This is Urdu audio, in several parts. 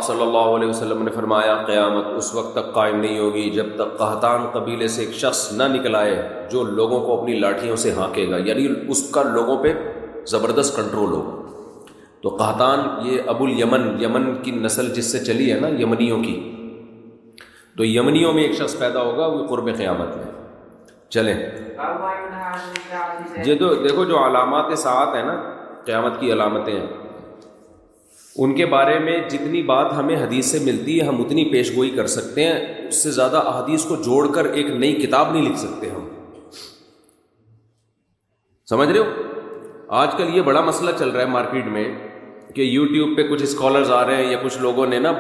صلی اللہ علیہ وسلم نے فرمایا قیامت اس وقت تک قائم نہیں ہوگی جب تک قحطان قبیلے سے ایک شخص نہ نکل آئے جو لوگوں کو اپنی لاٹھیوں سے ہانکے گا، یعنی اس کا لوگوں پہ زبردست کنٹرول ہوگا۔ تو قحطان یہ ابو الیمن، یمن کی نسل جس سے چلی ہے نا، یمنیوں کی، تو یمنیوں میں ایک شخص پیدا ہوگا وہ قرب قیامت میں۔ چلیں یہ تو دیکھو جو علامات ساعت ہیں نا، قیامت کی علامتیں ہیں، ان کے بارے میں جتنی بات ہمیں حدیث سے ملتی ہے ہم اتنی پیش گوئی کر سکتے ہیں، اس سے زیادہ احادیث کو جوڑ کر ایک نئی کتاب نہیں لکھ سکتے ہم، سمجھ رہے ہو؟ آج کل یہ بڑا مسئلہ چل رہا ہے مارکیٹ میں کہ یوٹیوب پہ کچھ اسکالرز آ رہے ہیں یا کچھ لوگوں نے نا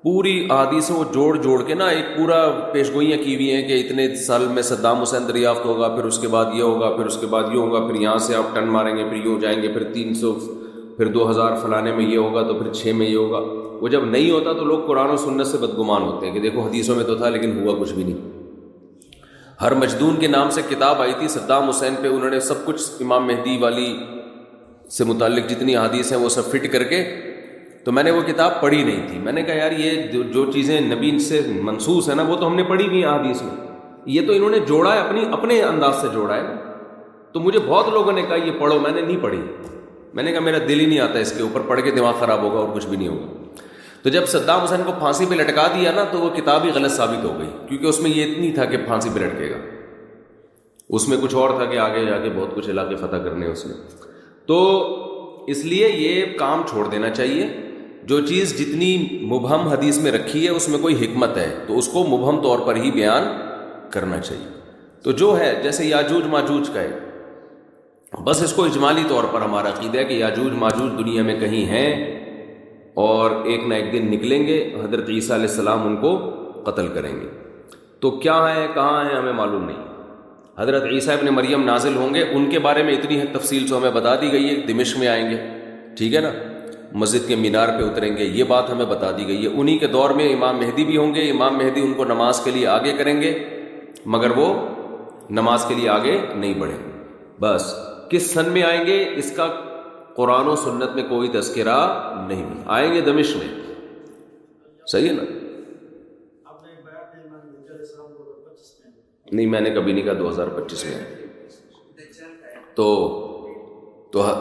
پوری احادیثوں کو جوڑ کے نا ایک پورا پیش گوئیاں کی ہوئی ہیں کہ اتنے سال میں صدام حسین دریافت ہوگا، پھر اس کے بعد یہ ہوگا، پھر اس کے بعد یہ ہوگا، پھر یہاں سے آپ ٹن ماریں گے، پھر یہ ہو جائیں گے، پھر 300، پھر 2000 فلانے میں یہ ہوگا، تو پھر 6 میں یہ ہوگا۔ وہ جب نہیں ہوتا تو لوگ قرآن و سنت سے بدگمان ہوتے ہیں کہ دیکھو حدیثوں میں تو تھا لیکن ہوا کچھ بھی نہیں۔ ہر مجدون کے نام سے کتاب آئی تھی صدام حسین پہ، انہوں نے سب کچھ امام مہدی والی سے متعلق جتنی احادیث ہیں وہ سب فٹ کر کے، تو میں نے وہ کتاب پڑھی نہیں تھی۔ میں نے کہا یار یہ جو چیزیں نبی سے منسوس ہیں نا وہ تو ہم نے پڑھی ہوئی ہیں احادیث میں، یہ تو انہوں نے جوڑا ہے اپنے انداز سے جوڑا ہے۔ تو مجھے بہت لوگوں نے کہا یہ پڑھو، میں نے نہیں پڑھی، میں نے کہا میرا دل ہی نہیں آتا اس کے اوپر، پڑھ کے دماغ خراب ہوگا اور کچھ بھی نہیں ہوگا۔ تو جب صدام حسین کو پھانسی پہ لٹکا دیا نا تو وہ کتاب ہی غلط ثابت ہو گئی، کیونکہ اس میں یہ نہیں تھا کہ پھانسی پہ لٹکے گا، اس میں کچھ اور تھا کہ آگے جا کے بہت کچھ علاقے فتح کرنے اس میں۔ تو اس لیے یہ کام چھوڑ دینا چاہیے، جو چیز جتنی مبہم حدیث میں رکھی ہے اس میں کوئی حکمت ہے تو اس کو مبہم طور پر ہی بیان کرنا چاہیے۔ تو جو ہے جیسے یاجوج ماجوج کا ہے، بس اس کو اجمالی طور پر ہمارا عقیدہ ہے کہ یاجوج ماجوج دنیا میں کہیں ہیں اور ایک نہ ایک دن نکلیں گے، حضرت عیسیٰ علیہ السلام ان کو قتل کریں گے۔ تو کیا ہے کہاں ہیں ہمیں معلوم نہیں۔ حضرت عیسیٰ ابن مریم نازل ہوں گے، ان کے بارے میں اتنی تفصیل سے ہمیں بتا دی گئی ہے، دمشق میں آئیں گے، ٹھیک ہے نا، مسجد کے مینار پہ اتریں گے، یہ بات ہمیں بتا دی گئی ہے۔ انہی کے دور میں امام مہدی بھی ہوں گے، امام مہدی ان کو نماز کے لیے آگے کریں گے مگر وہ نماز کے لیے آگے نہیں بڑھیں گے۔ بس کس سن میں آئیں گے اس کا قرآن و سنت میں کوئی تذکرہ نہیں، آئیں گے دمشق میں، صحیح ہے نا؟ نہیں میں نے کبھی نہیں کہا 2025 میں، تو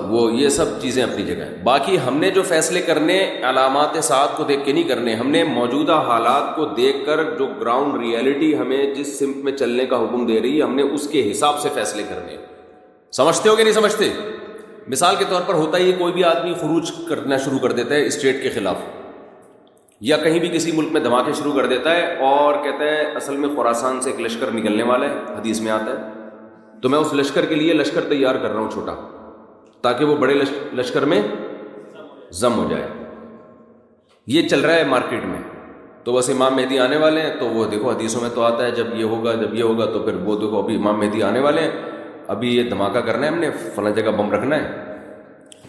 وہ یہ سب چیزیں اپنی جگہ ہیں۔ باقی ہم نے جو فیصلے کرنے علامات ساعت کو دیکھ کے نہیں کرنے، ہم نے موجودہ حالات کو دیکھ کر جو گراؤنڈ ریئلٹی ہمیں جس سمت میں چلنے کا حکم دے رہی ہے ہم نے اس کے حساب سے فیصلے کرنے۔ سمجھتے ہو کہ نہیں سمجھتے؟ مثال کے طور پر ہوتا ہے یہ کوئی بھی آدمی خروج کرنا شروع کر دیتا ہے اسٹیٹ کے خلاف، یا کہیں بھی کسی ملک میں دھماکے شروع کر دیتا ہے اور کہتا ہے اصل میں خراسان سے ایک لشکر نکلنے والا ہے، حدیث میں آتا ہے، تو میں اس لشکر کے لیے لشکر تیار کر رہا ہوں چھوٹا، تاکہ وہ بڑے لشکر میں ضم ہو جائے۔ یہ چل رہا ہے مارکیٹ میں۔ تو بس امام مہدی آنے والے ہیں، تو وہ دیکھو حدیثوں میں تو آتا ہے جب یہ ہوگا تو پھر وہ دیکھو ابھی امام مہدی آنے والے ہیں، ابھی یہ دھماکہ کرنا ہے، ہم نے فلاں جگہ بم رکھنا ہے،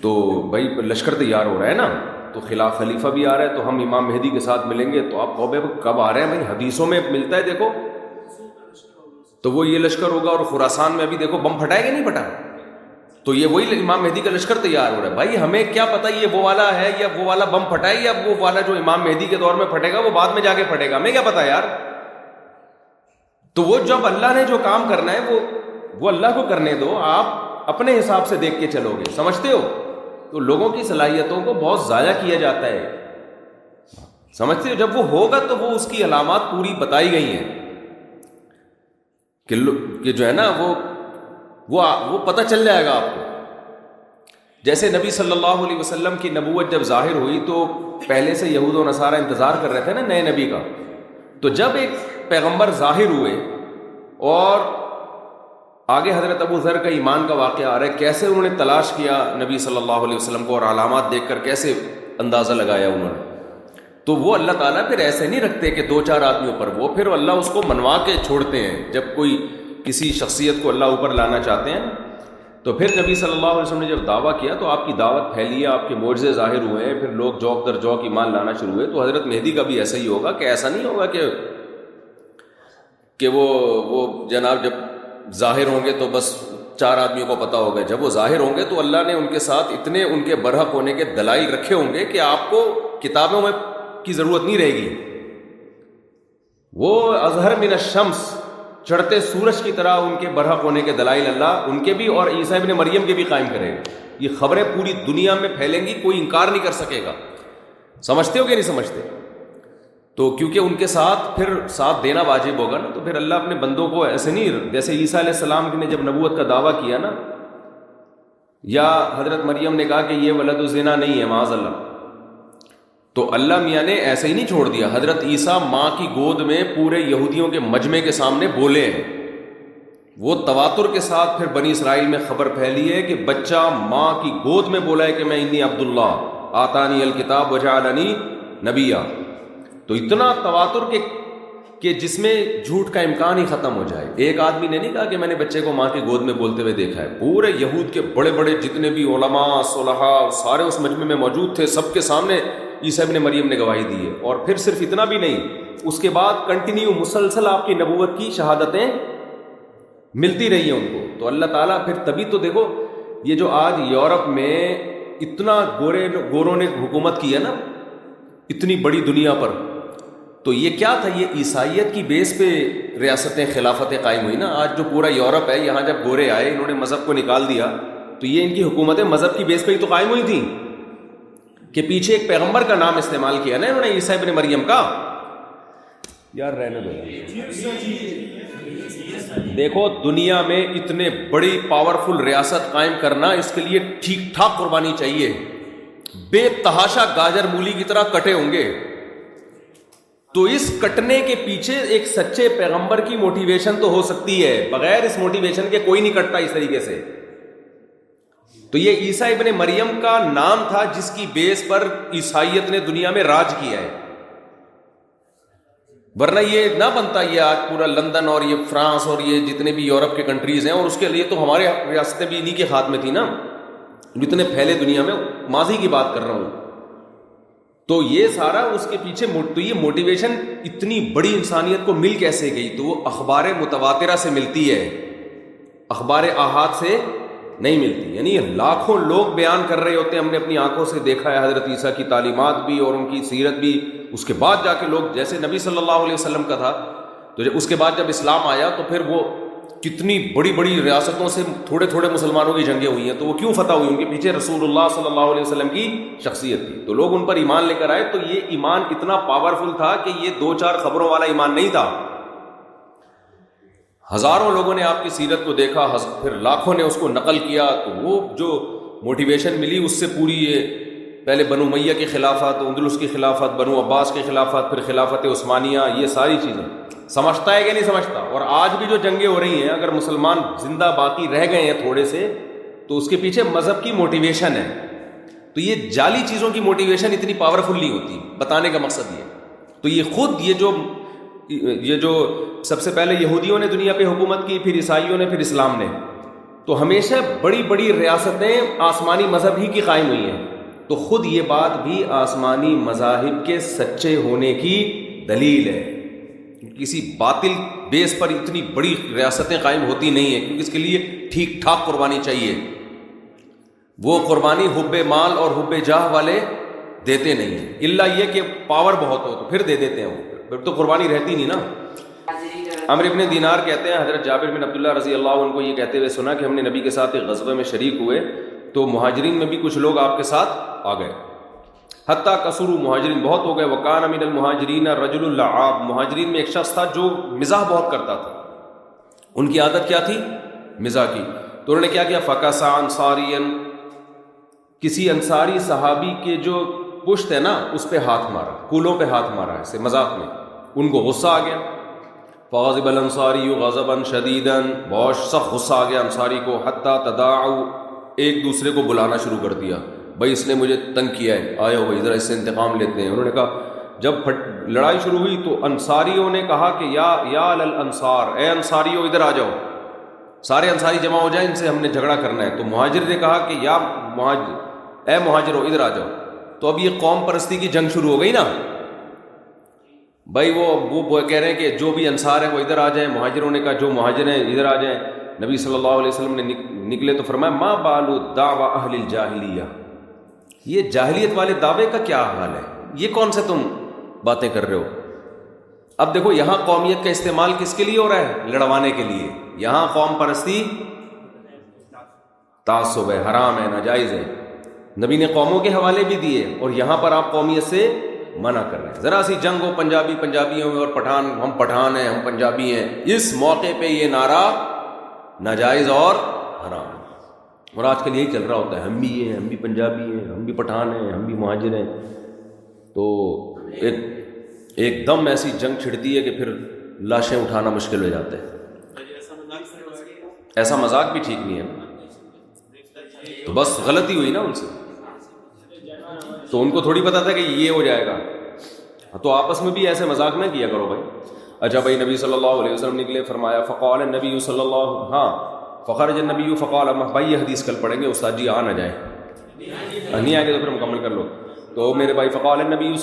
تو بھائی لشکر تیار ہو رہا ہے نا، تو خلاف خلیفہ بھی آ رہا ہے، تو ہم امام مہدی کے ساتھ ملیں گے۔ تو آپ کہو بھائی کب آ رہے ہیں؟ بھائی حدیثوں میں ملتا ہے دیکھو، تو وہ یہ لشکر ہوگا، اور خراسان میں ابھی دیکھو بم پھٹائے کہ نہیں پھٹا، تو یہ وہی امام مہدی کا لشکر تیار ہو رہا ہے۔ بھائی ہمیں کیا پتہ یہ وہ والا ہے یا وہ والا بم پھٹائے یا وہ والا جو امام مہدی کے دور میں پھٹے گا وہ بعد میں جا کے پھٹے گا، ہمیں کیا پتہ یار۔ تو وہ جب اللہ نے جو کام کرنا ہے وہ اللہ کو کرنے دو، آپ اپنے حساب سے دیکھ کے چلو گے، سمجھتے ہو؟ تو لوگوں کی صلاحیتوں کو بہت ضائع کیا جاتا ہے، سمجھتے ہو؟ جب وہ ہوگا تو وہ اس کی علامات پوری بتائی گئی ہیں کہ جو ہے نا وہ پتہ چل جائے گا آپ کو۔ جیسے نبی صلی اللہ علیہ وسلم کی نبوت جب ظاہر ہوئی تو پہلے سے یہود و نصارہ انتظار کر رہے تھے نا نئے نبی کا، تو جب ایک پیغمبر ظاہر ہوئے اور آگے حضرت ابو ذر کا ایمان کا واقعہ آ رہا ہے، کیسے انہوں نے تلاش کیا نبی صلی اللہ علیہ وسلم کو اور علامات دیکھ کر کیسے اندازہ لگایا انہوں نے، تو وہ اللہ تعالیٰ پھر ایسے نہیں رکھتے کہ 2-4 آدمیوں پر، وہ پھر اللہ اس کو منوا کے چھوڑتے ہیں۔ جب کوئی کسی شخصیت کو اللہ اوپر لانا چاہتے ہیں تو پھر نبی صلی اللہ علیہ وسلم نے جب دعویٰ کیا تو آپ کی دعوت پھیلی، آپ کے معجزے ظاہر ہوئے ہیں، پھر لوگ جوک در جوک ایمان لانا شروع ہوئے۔ تو حضرت مہدی کا بھی ایسا ہی ہوگا کہ ایسا نہیں ہوگا کہ وہ جناب جب ظاہر ہوں گے تو بس 4 آدمیوں کو پتہ ہوگا۔ جب وہ ظاہر ہوں گے تو اللہ نے ان کے ساتھ اتنے ان کے برحق ہونے کے دلائل رکھے ہوں گے کہ آپ کو کتابوں میں کی ضرورت نہیں رہے گی. وہ اظہر من الشمس، چڑھتے سورج کی طرح ان کے برحق ہونے کے دلائل اللہ ان کے بھی اور عیسیٰ ابن مریم کے بھی قائم کرے گا. یہ خبریں پوری دنیا میں پھیلیں گی، کوئی انکار نہیں کر سکے گا. سمجھتے ہو کہ نہیں سمجھتے؟ تو کیونکہ ان کے ساتھ پھر ساتھ دینا واجب ہوگا نا، تو پھر اللہ اپنے بندوں کو ایسے نہیں، جیسے عیسیٰ علیہ السلام نے جب نبوت کا دعویٰ کیا نا، یا حضرت مریم نے کہا کہ یہ ولد الزنا نہیں ہے معاذ اللہ، تو اللہ میاں نے ایسے ہی نہیں چھوڑ دیا. حضرت عیسیٰ ماں کی گود میں پورے یہودیوں کے مجمع کے سامنے بولے ہیں. وہ تواتر کے ساتھ پھر بنی اسرائیل میں خبر پھیلی ہے کہ بچہ ماں کی گود میں بولا ہے کہ میں انی عبداللہ آتانی الکتاب وجعلنی نبیہ. تو اتنا تواتر کہ جس میں جھوٹ کا امکان ہی ختم ہو جائے. ایک آدمی نے نہیں کہا کہ میں نے بچے کو ماں کی گود میں بولتے ہوئے دیکھا ہے. پورے یہود کے بڑے بڑے جتنے بھی علماء صلحاء سارے اس مجمع میں موجود تھے، سب کے سامنے عیسیٰ ابن مریم نے گواہی دی ہے. اور پھر صرف اتنا بھی نہیں، اس کے بعد کنٹینیو مسلسل آپ کی نبوت کی شہادتیں ملتی رہی ہیں ان کو. تو اللہ تعالیٰ پھر تبھی تو دیکھو یہ جو آج یورپ میں اتنا گوروں نے حکومت کی ہے نا اتنی بڑی دنیا پر، تو یہ کیا تھا؟ یہ عیسائیت کی بیس پہ ریاستیں خلافتیں قائم ہوئی نا. آج جو پورا یورپ ہے، یہاں جب گورے آئے انہوں نے مذہب کو نکال دیا، تو یہ ان کی حکومتیں مذہب کی بیس پہ ہی تو قائم ہوئی تھیں کہ پیچھے ایک پیغمبر کا نام استعمال کیا نا انہوں نے، عیسیٰ ابن مریم کا. یار رہنے دو. دیکھو دنیا میں اتنے بڑی پاورفل ریاست قائم کرنا، اس کے لیے ٹھیک ٹھاک قربانی چاہیے. بے تحاشا گاجر مولی کی طرح کٹے ہوں گے. تو اس کٹنے کے پیچھے ایک سچے پیغمبر کی موٹیویشن تو ہو سکتی ہے، بغیر اس موٹیویشن کے کوئی نہیں کٹتا اس طریقے سے. تو یہ عیسیٰ ابن مریم کا نام تھا جس کی بیس پر عیسائیت نے دنیا میں راج کیا ہے. ورنہ یہ نہ بنتا یہ آج پورا لندن اور یہ فرانس اور یہ جتنے بھی یورپ کے کنٹریز ہیں، اور اس کے لیے تو ہمارے ریاستیں بھی انہی کے ہاتھ میں تھی نا، جتنے پھیلے دنیا میں. ماضی کی بات کر رہا ہوں. تو یہ سارا اس کے پیچھے تو یہ موٹیویشن اتنی بڑی انسانیت کو مل کیسے گئی؟ تو وہ اخبار متواترہ سے ملتی ہے، اخبار آحاد سے نہیں ملتی. یعنی لاکھوں لوگ بیان کر رہے ہوتے ہیں، ہم نے اپنی آنکھوں سے دیکھا ہے حضرت عیسیٰ کی تعلیمات بھی اور ان کی سیرت بھی. اس کے بعد جا کے لوگ، جیسے نبی صلی اللہ علیہ وسلم کا تھا، تو اس کے بعد جب اسلام آیا تو پھر وہ کتنی بڑی بڑی ریاستوں سے تھوڑے تھوڑے مسلمانوں کی جنگیں ہوئی ہیں. تو وہ کیوں فتح ہوئی؟ ان کے پیچھے رسول اللہ صلی اللہ علیہ وسلم کی شخصیت تھی. تو لوگ ان پر ایمان لے کر آئے. تو یہ ایمان اتنا پاورفل تھا کہ یہ دو چار خبروں والا ایمان نہیں تھا. ہزاروں لوگوں نے آپ کی سیرت کو دیکھا، پھر لاکھوں نے اس کو نقل کیا. تو وہ جو موٹیویشن ملی اس سے پوری یہ پہلے بنو امیہ کی خلافت، اندلس کی خلافت، بنو عباس کی خلافت، پھر خلافت عثمانیہ، یہ ساری چیزیں سمجھتا ہے کہ نہیں سمجھتا؟ اور آج بھی جو جنگیں ہو رہی ہیں، اگر مسلمان زندہ باقی رہ گئے ہیں تھوڑے سے، تو اس کے پیچھے مذہب کی موٹیویشن ہے. تو یہ جعلی چیزوں کی موٹیویشن اتنی پاورفل نہیں ہوتی. بتانے کا مقصد یہ. تو یہ خود یہ جو سب سے پہلے یہودیوں نے دنیا پہ حکومت کی، پھر عیسائیوں نے، پھر اسلام نے، تو ہمیشہ بڑی بڑی ریاستیں آسمانی مذہب ہی کی قائم ہوئی ہیں. تو خود یہ بات بھی آسمانی مذاہب کے سچے ہونے کی دلیل ہے. کسی باطل بیس پر اتنی بڑی ریاستیں قائم ہوتی نہیں ہیں، کیونکہ اس کے لیے ٹھیک ٹھاک قربانی چاہیے. وہ قربانی حب مال اور حب جاہ والے دیتے نہیں ہیں، الا یہ کہ پاور بہت ہو تو پھر دے دیتے ہیں. وہ پھر تو قربانی رہتی نہیں نا. عمرو ابن دینار کہتے ہیں حضرت جابر بن عبداللہ رضی اللہ عنہ کو یہ کہتے ہوئے سنا کہ ہم نے نبی کے ساتھ ایک غزوے میں شریک ہوئے، تو مہاجرین میں بھی کچھ لوگ آپ کے ساتھ آ گئے، حتیٰ کثروا، مہاجرین بہت ہو گئے. وکان من المہاجرین الرجل اللعاب، مہاجرین میں ایک شخص تھا جو مزاح بہت کرتا تھا. ان کی عادت کیا تھی؟ مزاح کی. تو انہوں نے کیا کیا؟ فکسا انصاریا، کسی انصاری صحابی کے جو پشت ہے نا اس پہ ہاتھ مارا، کولوں پہ ہاتھ مارا ایسے مذاق میں. ان کو غصہ آ گیا. فغضب الانصاری غضبا شدیدا، بہت سخت غصہ آ گیا انصاری کو. حتیٰ تداعوا، ایک دوسرے کو بلانا شروع کر دیا، بھائی اس نے مجھے تنگ کیا ہے، آئے ہو بھائی ذرا اس سے انتقام لیتے ہیں. انہوں نے کہا، جب لڑائی شروع ہوئی تو انصاریوں نے کہا کہ یا الانصار، اے انصاریوں ادھر آ جاؤ. سارے انصاری جمع ہو جائیں، ان سے ہم نے جھگڑا کرنا ہے. تو مہاجر نے کہا کہ اے مہاجروں ادھر آ جاؤ. تو اب یہ قوم پرستی کی جنگ شروع ہو گئی نا. بھائی وہ کہہ رہے ہیں کہ جو بھی انصار ہیں وہ ادھر آ جائیں. مہاجروں نے کہا جو مہاجر ہیں ادھر آ جائیں. نبی صلی اللہ علیہ وسلم نے نکلے تو فرمایا، ما بال دعوی اہل الجاہلیہ، یہ جاہلیت والے دعوے کا کیا حال ہے؟ یہ کون سے تم باتیں کر رہے ہو؟ اب دیکھو یہاں قومیت کا استعمال کس کے لیے ہو رہا ہے؟ لڑوانے کے لیے. یہاں قوم پرستی تعصب ہے، حرام ہے، ناجائز ہے. نبی نے قوموں کے حوالے بھی دیے اور یہاں پر آپ قومیت سے منع کر رہے ہیں. ذرا سی جنگ ہو پنجابیوں میں اور پٹھان، ہم پٹھان ہیں، ہم پنجابی ہیں، اس موقع پہ یہ نعرہ ناجائز اور حرام. اور آج کل یہی چل رہا ہوتا ہے، ہم بھی یہ ہیں، ہم بھی پنجابی ہیں، ہم بھی پٹھان ہیں، ہم بھی مہاجر ہیں. تو ایک دم ایسی جنگ چھڑتی ہے کہ پھر لاشیں اٹھانا مشکل ہو جاتا ہے. ایسا مذاق بھی ٹھیک نہیں ہے. تو بس غلطی ہوئی نا ان سے، تو ان کو تھوڑی پتا تھا کہ یہ ہو جائے گا. تو آپس میں بھی ایسے مذاق نہ کیا کرو بھائی. اچھا بھائی، نبی صلی اللہ علیہ وسلم نکلے، فرمایا فقال النبی صلی اللہ فخرج النبی فقال بھائی یہ حدیث کل پڑھیں گے، استاد جی آ نہ جائیں، نہیں آگے تو پھر مکمل کر لو. تو میرے بھائی فقال النبی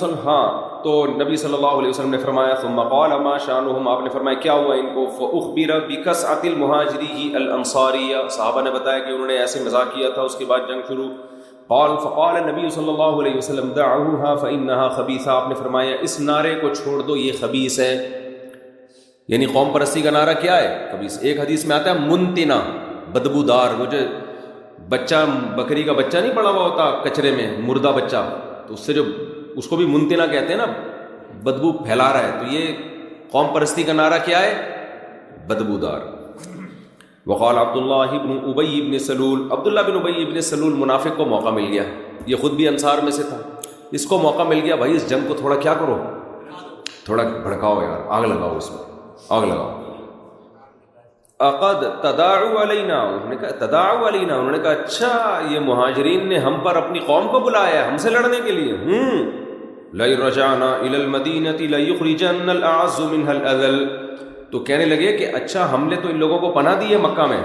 تو نبی صلی اللہ علیہ وسلم نے فرمایا ثم قال ما شانهم، آپ نے فرمایا کیا ہوا ان کو؟ فاخبر بکسعۃ المہاجری الانصاریہ، صحابہ نے بتایا کہ انہوں نے ایسے مذاق کیا تھا. اس کے بعد جنگ شروع. فقال النبی صلی اللہ علیہ وسلم دعوها فانها خبیثہ، آپ نے فرمایا اس نعرے کو چھوڑ دو، یہ خبیث ہے. یعنی قوم پرستی کا نعرہ کیا ہے؟ خبیث. ایک حدیث میں آتا ہے منتنا، بدبودار. وہ جو بچہ، بکری کا بچہ نہیں پڑا ہوا ہوتا کچرے میں، مردہ بچہ، تو اس سے جو اس کو بھی منتنا کہتے ہیں نا، بدبو پھیلا رہا ہے. تو یہ قوم پرستی کا نعرہ کیا ہے؟ بدبودار. وقال عبداللہ بن ابی بن سلول، عبداللہ بن ابی بن سلول منافق کو موقع مل گیا. یہ خود بھی انصار میں سے تھا، اس کو موقع مل گیا بھائی اس جنگ کو تھوڑا کیا کرو، تھوڑا بھڑکاؤ یار، آگ لگاؤ، اس میں آگ لگاؤ. اقد تداعوا علینا، انہوں نے کہا تداعوا علینا، انہوں نے کہا اچھا یہ مہاجرین نے ہم پر اپنی قوم کو بلایا ہے ہم سے لڑنے کے لیے. لئن رجعنا الى المدینۃ لیخرجن الاعز منها الاذل. تو کہنے لگے کہ اچھا ہم نے تو ان لوگوں کو پناہ دی ہے مکہ میں،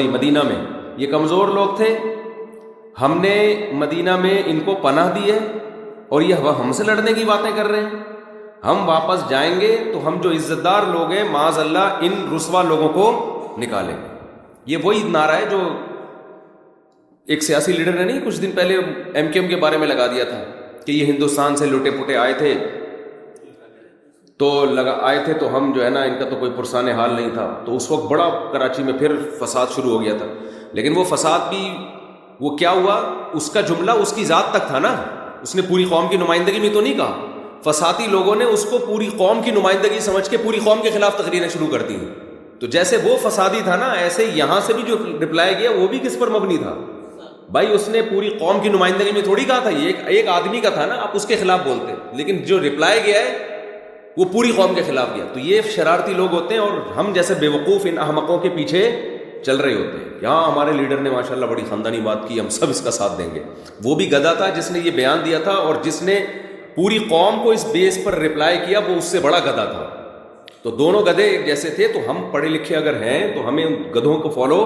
مدینہ میں، یہ کمزور لوگ تھے، ہم نے مدینہ میں ان کو پناہ دی ہے اور یہ ہم سے لڑنے کی باتیں کر رہے ہیں. ہم واپس جائیں گے تو ہم جو عزت دار لوگ ہیں معاذ اللہ ان رسوا لوگوں کو نکالیں گے. یہ وہی نعرہ ہے جو ایک سیاسی لیڈر نے نہیں کچھ دن پہلے ایم کیو ایم کے بارے میں لگا دیا تھا کہ یہ ہندوستان سے لٹے پٹے آئے تھے تو ہم جو ہے نا ان کا تو کوئی پرسان حال نہیں تھا. تو اس وقت بڑا کراچی میں پھر فساد شروع ہو گیا تھا. لیکن وہ فساد بھی وہ کیا ہوا، اس کا جملہ اس کی ذات تک تھا نا، اس نے پوری قوم کی نمائندگی میں تو نہیں کہا. فسادی لوگوں نے اس کو پوری قوم کی نمائندگی سمجھ کے پوری قوم کے خلاف تقریریں شروع کر دی. تو جیسے وہ فسادی تھا نا، ایسے یہاں سے بھی جو رپلائی گیا وہ بھی کس پر مبنی تھا بھائی؟ اس نے پوری قوم کی نمائندگی میں تھوڑی کہا تھا، یہ ایک آدمی کا تھا نا، آپ اس کے خلاف بولتے، لیکن جو رپلائی گیا ہے وہ پوری قوم کے خلاف گیا. تو یہ شرارتی لوگ ہوتے ہیں اور ہم جیسے بیوقوف ان احمقوں کے پیچھے چل رہے ہوتے ہیں. یہاں ہمارے لیڈر نے ماشاءاللہ بڑی خاندانی بات کی، ہم سب اس کا ساتھ دیں گے. وہ بھی گدھا تھا جس نے یہ بیان دیا تھا، اور جس نے پوری قوم کو اس بیس پر رپلائی کیا وہ اس سے بڑا گدھا تھا. تو دونوں گدھے ایک جیسے تھے. تو ہم پڑھے لکھے اگر ہیں تو ہمیں ان گدھوں کو فالو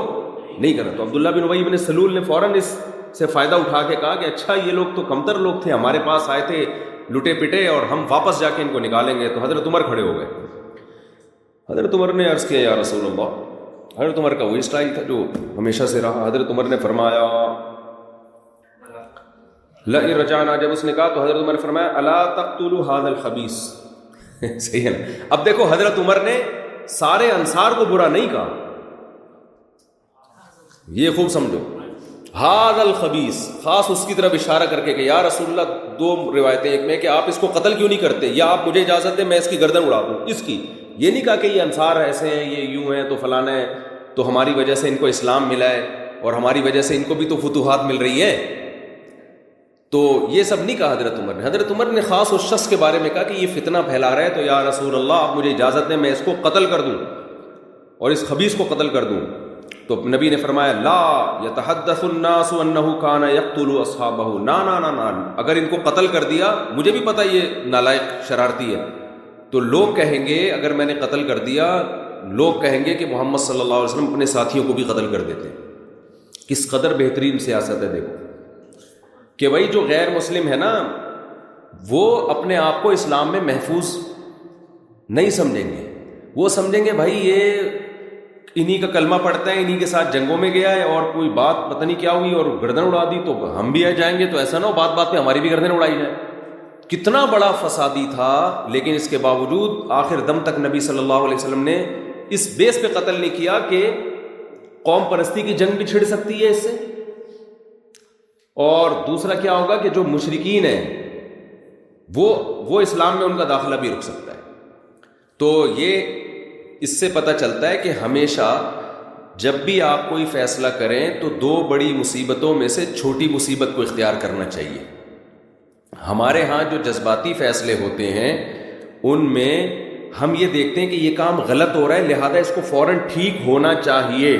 نہیں کرنا. تو عبداللہ بن ابی بن سلول نے فوراً اس سے فائدہ اٹھا کے کہا کہ اچھا یہ لوگ تو کمتر لوگ تھے، ہمارے پاس آئے تھے لٹے پٹے، اور ہم واپس جا کے ان کو نکالیں گے. تو حضرت عمر کھڑے ہو گئے. حضرت عمر نے عرض کیا یا رسول اللہ. حضرت عمر کا وہی اسٹائل تھا جو ہمیشہ سے رہا. حضرت عمر نے فرمایا لئن رجعنا، جب اس نے کہا تو حضرت عمر نے فرمایا الا تقتلوا هذا الخبيث. صحیح ہے نا؟ اب دیکھو حضرت عمر نے سارے انصار کو برا نہیں کہا، یہ خوب سمجھو. هذا الخبيث خاص اس کی طرف اشارہ کر کے کہ یا رسول اللہ، دو روایتیں، ایک میں کہ آپ اس کو قتل کیوں نہیں کرتے، یا آپ مجھے اجازت دیں میں اس کی گردن اڑا دوں اس کی. یہ نہیں کہا کہ یہ انصار ایسے ہیں، یہ یوں ہیں، تو فلانا ہے، تو ہماری وجہ سے ان کو اسلام ملا ہے اور ہماری وجہ سے ان کو بھی تو فتوحات مل رہی ہیں. تو یہ سب نہیں کہا حضرت عمر نے. حضرت عمر نے خاص اس شخص کے بارے میں کہا کہ یہ فتنہ پھیلا رہا ہے، تو یا رسول اللہ آپ مجھے اجازت دیں میں اس کو قتل کر دوں اور اس خبیث کو قتل کر دوں. تو نبی نے فرمایا لا یتحدث الناس انه كان يقتل اصحابه. نا، اگر ان کو قتل کر دیا، مجھے بھی پتہ یہ نالائق شرارتی ہے، تو لوگ کہیں گے اگر میں نے قتل کر دیا، لوگ کہیں گے کہ محمد صلی اللہ علیہ وسلم اپنے ساتھیوں کو بھی قتل کر دیتے. کس قدر بہترین سیاست ہے دیکھو کہ بھائی جو غیر مسلم ہے نا وہ اپنے آپ کو اسلام میں محفوظ نہیں سمجھیں گے. وہ سمجھیں گے بھائی یہ انہی کا کلمہ پڑھتا ہے، انہی کے ساتھ جنگوں میں گیا ہے، اور کوئی بات پتہ نہیں کیا ہوئی اور گردن اڑا دی تو ہم بھی آ جائیں گے، تو ایسا نہ ہو بات بات پہ ہماری بھی گردن اڑائی جائے. کتنا بڑا فسادی تھا، لیکن اس کے باوجود آخر دم تک نبی صلی اللہ علیہ وسلم نے اس بیس پہ قتل نہیں کیا کہ قوم پرستی کی جنگ بھی چھڑ سکتی ہے اس سے، اور دوسرا کیا ہوگا کہ جو مشرکین ہیں وہ اسلام میں ان کا داخلہ بھی رک سکتا ہے۔ تو یہ اس سے پتہ چلتا ہے کہ ہمیشہ جب بھی آپ کوئی فیصلہ کریں تو دو بڑی مصیبتوں میں سے چھوٹی مصیبت کو اختیار کرنا چاہیے۔ ہمارے ہاں جو جذباتی فیصلے ہوتے ہیں ان میں ہم یہ دیکھتے ہیں کہ یہ کام غلط ہو رہا ہے لہذا اس کو فوراً ٹھیک ہونا چاہیے،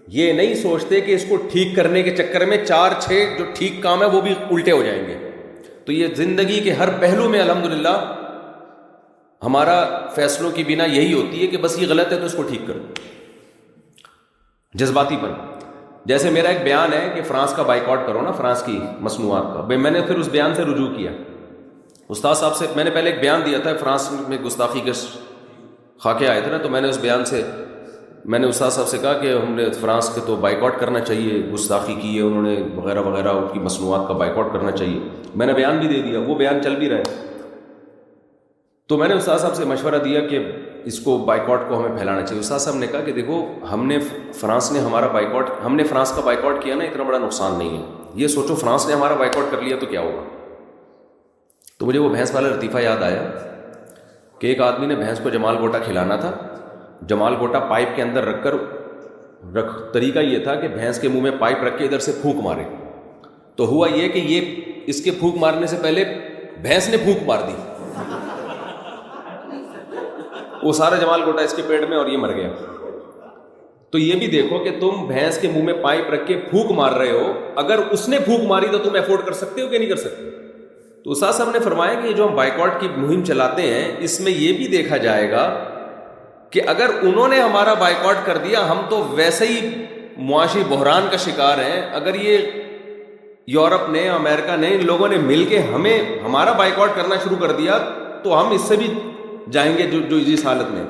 یہ نہیں سوچتے کہ اس کو ٹھیک کرنے کے چکر میں 4-6 جو ٹھیک کام ہے وہ بھی الٹے ہو جائیں گے۔ تو یہ زندگی کے ہر پہلو میں الحمدللہ ہمارا فیصلوں کی بنا یہی ہوتی ہے کہ بس یہ غلط ہے تو اس کو ٹھیک کرو، جذباتی پن۔ جیسے میرا ایک بیان ہے کہ فرانس کا بائیکاٹ کرو نا، فرانس کی مصنوعات کا، میں نے پھر اس بیان سے رجوع کیا۔ استاد صاحب سے میں نے پہلے ایک بیان دیا تھا، فرانس میں گستاخی کے خاکے آئے تھے نا، تو میں نے اس بیان سے میں نے استاد صاحب سے کہا کہ ہم نے فرانس کے تو بائیکاٹ کرنا چاہیے، گستاخی کی ہے انہوں نے وغیرہ وغیرہ، ان کی مصنوعات کا بائیکاٹ کرنا چاہیے۔ میں نے بیان بھی دے دیا، وہ بیان چل بھی رہا ہے۔ تو میں نے استاد صاحب سے مشورہ دیا کہ اس کو بائیکاٹ کو ہمیں پھیلانا چاہیے۔ استاد صاحب نے کہا کہ دیکھو ہم نے فرانس کا بائیکاٹ کیا نا، اتنا بڑا نقصان نہیں ہے، یہ سوچو فرانس نے ہمارا بائیکاٹ کر لیا تو کیا ہوگا۔ تو مجھے وہ بھینس والا لطیفہ یاد آیا کہ ایک آدمی نے بھینس کو جمال گوٹا کھلانا تھا، جمال گوٹا پائپ کے اندر رکھ کر طریقہ یہ تھا کہ بھینس کے منہ میں پائپ رکھ کے ادھر سے پھونک مارے۔ تو ہوا یہ کہ یہ اس کے پھونک مارنے سے پہلے بھینس نے پھونک مار دی، وہ سارا جمال گوٹا اس کے پیٹ میں اور یہ مر گیا۔ تو یہ بھی دیکھو کہ تم بھینس کے منہ میں پائپ رکھ کے پھونک مار رہے ہو، اگر اس نے پھونک ماری تو تم افورڈ کر سکتے ہو کہ نہیں کر سکتے۔ تو استاد صاحب نے فرمایا کہ یہ جو ہم بائیکاٹ کی مہم چلاتے ہیں اس میں یہ بھی دیکھا جائے گا کہ اگر انہوں نے ہمارا بائیکاٹ کر دیا ہم تو ویسے ہی معاشی بحران کا شکار ہیں۔ اگر یہ یورپ نے، امریکہ نے، ان لوگوں نے مل کے ہمارا بائیکاٹ کرنا شروع کر دیا تو ہم اس سے بھی جائیں گے جو اس حالت میں۔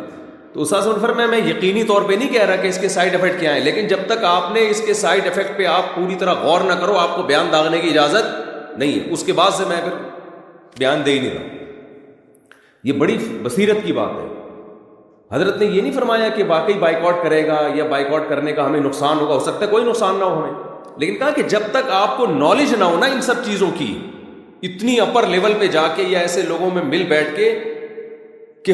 تو استاد صاحب نے فرمایا میں یقینی طور پہ نہیں کہہ رہا کہ اس کے سائیڈ افیکٹ کیا ہیں، لیکن جب تک آپ نے اس کے سائیڈ افیکٹ پہ آپ پوری طرح غور نہ کرو آپ کو بیان داغنے کی اجازت نہیں ہے۔ اس کے بعد سے میں پھر بیان دے ہی نہیں رہا۔ یہ بڑی بصیرت کی بات ہے۔ حضرت نے یہ نہیں فرمایا کہ واقعی بائیکاٹ کرے گا یا بائیکاٹ کرنے کا ہمیں نقصان ہوگا، ہو سکتا ہے کوئی نقصان نہ ہو ہمیں، لیکن کہا کہ جب تک آپ کو نالج نہ ہو نا ان سب چیزوں کی، اتنی اپر لیول پہ جا کے یا ایسے لوگوں میں مل بیٹھ کے کہ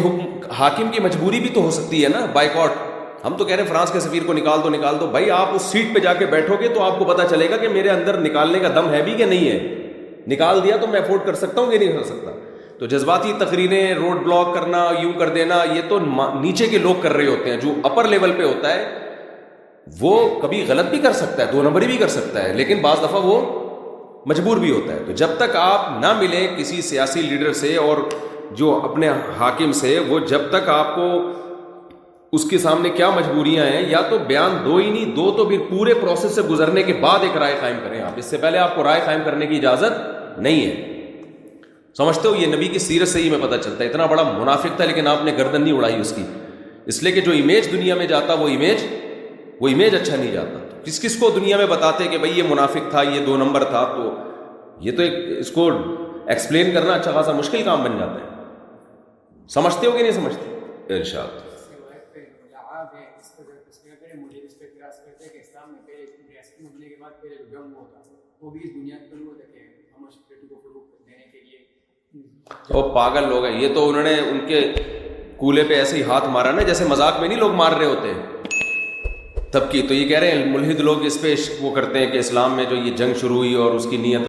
حاکم کی مجبوری بھی تو ہو سکتی ہے نا بائیکاٹ۔ ہم تو کہہ رہے ہیں فرانس کے سفیر کو نکال دو بھائی، آپ اس سیٹ پہ جا کے بیٹھو گے تو آپ کو پتا چلے گا کہ میرے اندر نکالنے کا دم ہے بھی کہ نہیں ہے۔ نکال دیا تو میں افورڈ کر سکتا ہوں کہ نہیں کر سکتا۔ تو جذباتی تقریریں، روڈ بلاک کرنا، یوں کر دینا، یہ تو نیچے کے لوگ کر رہے ہوتے ہیں۔ جو اپر لیول پہ ہوتا ہے وہ کبھی غلط بھی کر سکتا ہے، 2 نمبری بھی کر سکتا ہے، لیکن بعض دفعہ وہ مجبور بھی ہوتا ہے۔ تو جب تک آپ نہ ملیں کسی سیاسی لیڈر سے اور جو اپنے حاکم سے، وہ جب تک آپ کو اس کے سامنے کیا مجبوریاں ہیں، یا تو بیان دو ہی نہیں، دو تو پھر پورے پروسیس سے گزرنے کے بعد ایک رائے قائم کریں۔ آپ اس سے پہلے آپ کو رائے قائم کرنے کی اجازت نہیں ہے۔ سمجھتے ہو یہ نبی کی سیرت سے ہی میں پتہ چلتا ہے، اتنا بڑا منافق تھا لیکن آپ نے گردن نہیں اڑائی اس کی، اس لیے کہ جو امیج دنیا میں جاتا وہ امیج اچھا نہیں جاتا۔ کس کو دنیا میں بتاتے کہ بھئی یہ منافق تھا، یہ 2 نمبر تھا، تو یہ تو اس کو ایکسپلین کرنا اچھا خاصا مشکل کام بن جاتا ہے۔ سمجھتے ہو کہ نہیں سمجھتے؟ ارشاد وہ پاگل لوگ ہیں، یہ تو انہوں نے ان کے کولے پہ ایسے ہی ہاتھ مارا نا جیسے مذاق میں نہیں لوگ مار رہے ہوتے تب کی۔ تو یہ کہہ رہے ہیں ملحد لوگ اس پہ وہ کرتے ہیں کہ اسلام میں جو یہ جنگ شروع ہوئی اور اس کی نیت